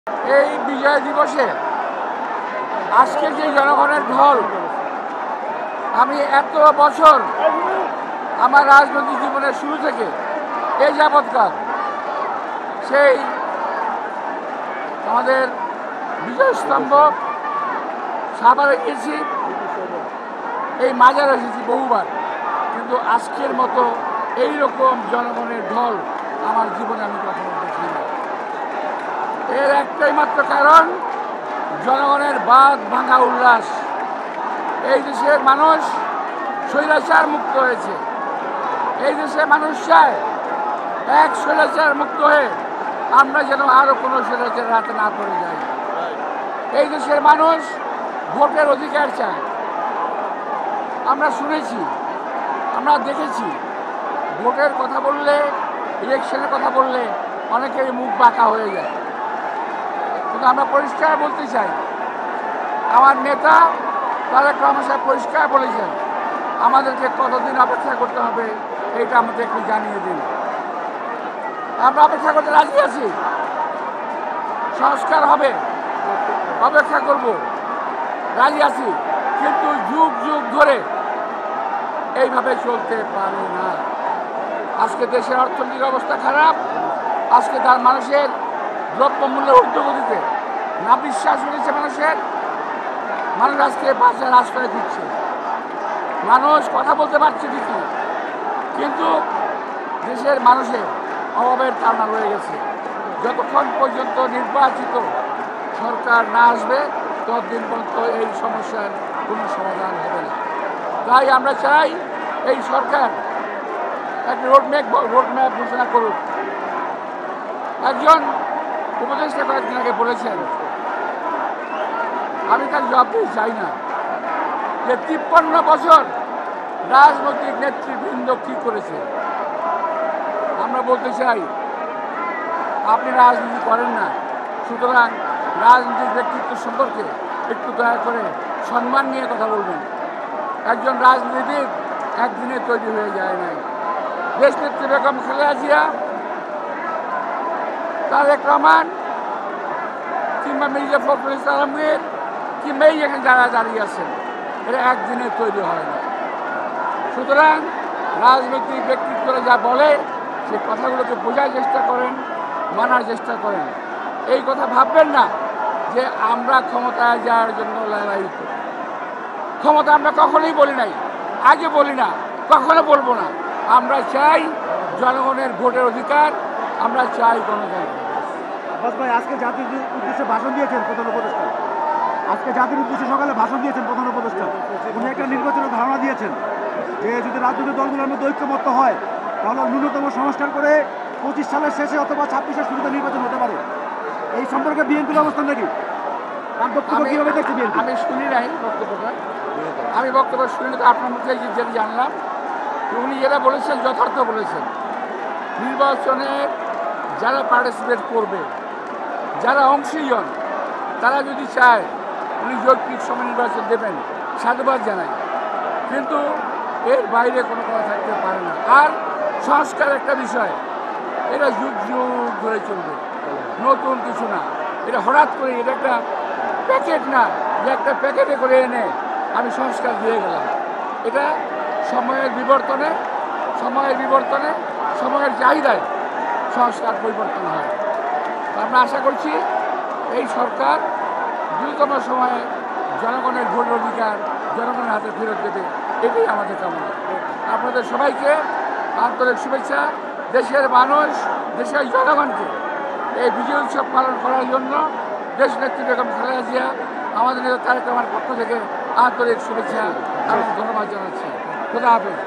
এই বিজয় দিবসে আজকে যে জনগণের ঢল, আমি এত বছর আমার রাজনৈতিক জীবনের শুরু থেকে এই যাবৎকাল সেই আমাদের বিজয় স্তম্ভ সাভারে গেছি, এই মাজারে এসেছি বহুবার, কিন্তু আজকের মতো এই রকম জনগণের ঢল আমার জীবনে আমি কখনো দেখিনি। এর একটাই মাত্র কারণ, জনগণের বাঁধ ভাঙা উল্লাস। এই দেশের মানুষ স্বৈরাচার মুক্ত হয়েছে। এই দেশের মানুষ চায় এক স্বৈরাচার মুক্ত হয়ে আমরা যেন আরো কোনো স্বৈরাচারের হাতে না পড়ে যাই। এই দেশের মানুষ ভোটের অধিকার চায়। আমরা শুনেছি, আমরা দেখেছি, ভোটের কথা বললে, ইলেকশনের কথা বললে অনেকেরই মুখ বাঁকা হয়ে যায়। কিন্তু আমরা পরিষ্কার বলতে চাই, আমার নেতা তারেক রহমান সাহেব পরিষ্কার বলেছেন, আমাদেরকে কতদিন অপেক্ষা করতে হবে এইটা আমাদের একটু জানিয়ে দিন। আমরা অপেক্ষা করতে রাজি আছি। সংস্কার হবে, অপেক্ষা করব, রাজি আছি, কিন্তু যুগ যুগ ধরে এইভাবে চলতে পারে না। আজকে দেশের অর্থনৈতিক অবস্থা খারাপ, আজকে তার মানুষের দ্রব্যমূল্যের ঊর্ধ্বগতিতে না বিশ্বাস হয়েছে মানুষ আজকে বাজার আশ্রয় দিচ্ছে। মানুষ কথা বলতে পারছে ঠিকই, কিন্তু দেশের মানুষের অভাবের কারণ রয়ে গেছে। যতক্ষণ পর্যন্ত নির্বাচিত সরকার না আসবে ততদিন পর্যন্ত এই সমস্যার কোনো সমাধান হবে না। তাই আমরা চাই এই সরকার একটা রোডম্যাপ ঘোষণা করুক। একজন উপদেষ্টা কয়েকদিন আগে বলেছেন, আমি তার জবাব দিতে চাই না, যে 53 বছর রাজনৈতিক নেতৃবৃন্দ কি করেছে। আমরা বলতে চাই, আপনি রাজনীতি করেন না, সুতরাং রাজনৈতিক ব্যক্তিত্ব সম্পর্কে একটু দয়া করে সম্মান নিয়ে কথা বলবেন। একজন রাজনীতিবিদ একদিনে তৈরি হয়ে যায় নাই। দেশনেত্রী বেগম খালেদা জিয়া, তারেক রহমান কিংবা মির্জা ফখরুল ইসলাম আলমগীর কিংবা এখানে যারা দাঁড়িয়ে আছেন, এরা একদিনে তৈরি হয় না। সুতরাং রাজনৈতিক ব্যক্তিত্বরা যা বলে সে কথাগুলোকে বোঝার চেষ্টা করেন, মানার চেষ্টা করেন। এই কথা ভাববেন না যে আমরা ক্ষমতায় যাওয়ার জন্য লড়াই করি। ক্ষমতা আমরা কখনোই বলি নাই, আগে বলি না, কখনো বলবো না। আমরা চাই জনগণের ভোটের অধিকার, আমরা চাই গণতন্ত্র। ভাই, আজকে জাতির উদ্দেশ্যে ভাষণ দিয়েছেন প্রধান উপদেষ্টা। আজকে জাতির উদ্দেশ্যে সকালে ভাষণ দিয়েছেন প্রধান উপদেষ্টা। উনি একটা নির্বাচনের ধারণা দিয়েছেন যে যদি রাজনৈতিক দলগুলোর মধ্যে ঐক্যমত্য হয় তাহলে ন্যূনতম সংস্কার করে 25 সালের শেষে অথবা 26-এর শুরুতে নির্বাচন হতে পারে। এই সম্পর্কে বিএনপির অবস্থান নাকি? কিভাবে দেখছে বিএনপি? আমি শুনি নাই বক্তব্যটা, আমি বক্তব্য শুনি তো আপনার মুখে যেটা জানলাম। উনি যেটা বলেছেন যথার্থ বলেছেন। নির্বাচনে যারা পার্টিসিপেট করবে, যারা অংশীজন, তারা যদি চায় উনি যৌক্তিক সময় নির্বাচন দেবেন, সাধুবাদ জানাই, কিন্তু এর বাইরে কোনো কথা থাকতে পারে না। আর সংস্কার একটা বিষয়, এটা যুগ যুগ ধরে চলবে, নতুন কিছু না। এটা হঠাৎ করে, এটা একটা প্যাকেট না যে একটা প্যাকেটে করে এনে আমি সংস্কার দিয়ে গেলাম। এটা সময়ের বিবর্তনে, সময়ের চাহিদায় সংস্কার পরিবর্তন হয়। আমরা আশা করছি এই সরকার দ্রুততম সময়ে জনগণের ভোটের অধিকার জনগণের হাতে ফেরত দেবে, এটাই আমাদের কামনা। আপনাদের সবাইকে আন্তরিক শুভেচ্ছা। দেশের মানুষ, দেশের জনগণকে এই বিজয় উৎসব পালন করার জন্য দেশনেত্রী বেগম খালেদা জিয়া, আমাদের নেতা তারেক রহমানের পক্ষ থেকে আন্তরিক শুভেচ্ছা এবং ধন্যবাদ জানাচ্ছি। খোদা হাফেজ।